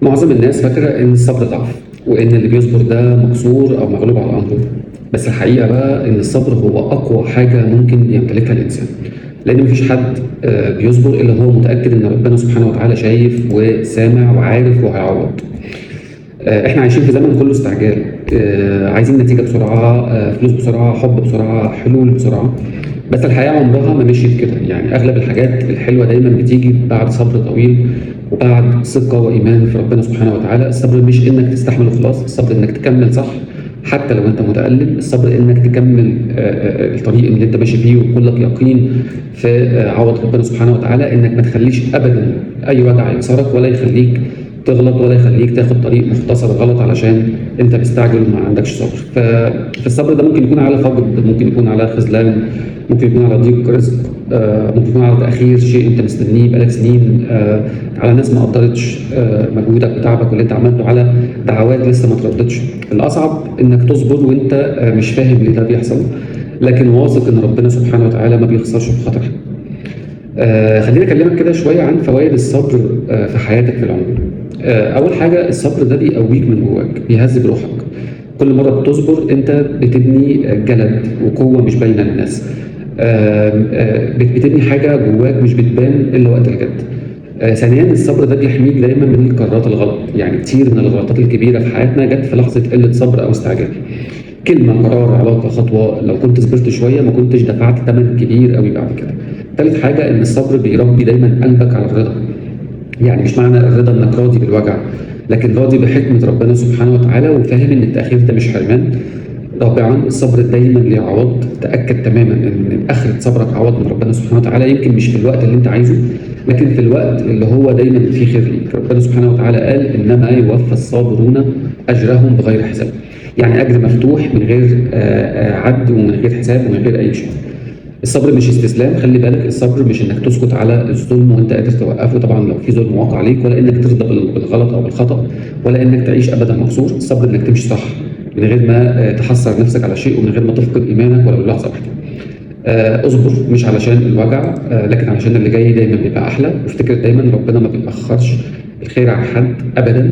معظم الناس فاكرة إن الصبر ضعف، وإن اللي بيصبر ده مكسور أو مغلوب على أمره، بس الحقيقة بقى إن الصبر هو أقوى حاجة ممكن يمتلكها الإنسان، لأن مفيش حد بيصبر إلا هو متأكد إن ربنا سبحانه وتعالى شايف وسامع وعارف وهيعوض. إحنا عايشين في زمن كله استعجال، عايزين نتيجة بسرعة، فلوس بسرعة، حب بسرعة، حلول بسرعة، بس الحياة عمرها ما مشيت كده. يعني أغلب الحاجات الحلوة دايما بتيجي بعد صبر طويل وبعد ثقة وإيمان في ربنا سبحانه وتعالى. الصبر مش إنك تستحمل وخلاص، الصبر إنك تكمل صح حتى لو أنت متألم، الصبر إنك تكمل الطريق اللي أنت ماشي فيه وكلك يقين في عوض ربنا سبحانه وتعالى، إنك ما تخليش أبدا أي وجع يكسرك ولا يخليك تغلط ولا يخليك تاخد طريق مختصر غلط علشان انت مستعجل وما عندكش صبر. فالصبر ده ممكن يكون على فقد، ممكن يكون على خذلان، ممكن يكون على ضيق رزق، ممكن يكون على تاخير شيء انت مستنيه بقالك سنين، على ناس ما قدرتش مجهودك وتعبك واللي انت عملته، على دعوات لسه ما ترددش. الاصعب انك تصبر وانت مش فاهم ليه ده بيحصل، لكن واثق ان ربنا سبحانه وتعالى ما بيخسرش بخاطر. خليني اكلمك كده شويه عن فوائد الصبر في حياتك في العموم. اول حاجه، الصبر ده بيقويك من جواك، بيهذب روحك. كل مره بتصبر انت بتبني جلد وقوه مش باينه للناس. بتبني حاجه جواك مش بتبان الا وقت الجد. ثانيا، الصبر ده بيحميك دايما من القرارات الغلط. يعني كتير من الغلطات الكبيره في حياتنا جت في لحظه قله صبر او استعجال. كلمه، قرار، علاقه، خطوه، لو كنت صبرت شويه ما كنتش دفعت ثمن كبير قوي بعد كده. ثالث حاجه، ان الصبر بيربي دايما قلبك على الرضا. يعني مش معنى الرضا انك راضي بالوجع، لكن راضي بحكمه ربنا سبحانه وتعالى وفاهم ان التاخير ده مش حرمان. رابعا، الصبر دايما ليه عوض. تاكد تماما ان اخره صبرك عوض من ربنا سبحانه وتعالى، يمكن مش في الوقت اللي انت عايزه، لكن في الوقت اللي هو دايما فيه خير ليك. ربنا سبحانه وتعالى قال انما يوفى الصابرون اجرهم بغير حساب. يعني اجر مفتوح من غير عد ومن غير حساب ومن غير اي شيء. الصبر مش استسلام، خلي بالك، الصبر مش انك تسكت على الظلم وانت قادر توقفه، طبعا لو في ظلم واقع عليك، ولا انك ترضى بالغلط او بالخطا، ولا انك تعيش ابدا مقصور. الصبر انك تمشي صح من غير ما تحسر نفسك على شيء ومن غير ما تفقد ايمانك ولو لحظه واحده. اصبر مش علشان الوجع، لكن علشان اللي جاي دايما بيبقى احلى. وافتكر دايما ربنا ما بيأخرش الخير عن حد ابدا،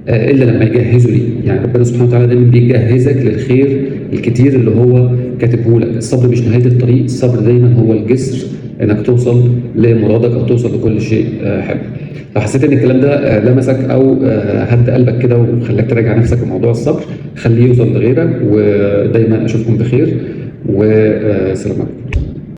الا لما يجهزه ليه. يعني ربنا سبحانه وتعالى دايما بيجهزك للخير الكتير اللي هو كاتبه لك. الصبر مش نهايه الطريق، الصبر دايما هو الجسر انك توصل لمرادك او توصل لكل شيء حلو. لو حسيت ان الكلام ده لمسك او هد قلبك كده وخلاك تراجع نفسك في موضوع الصبر، خليه يوصل لغيرك. ودايما اشوفكم بخير وسلام عليكم.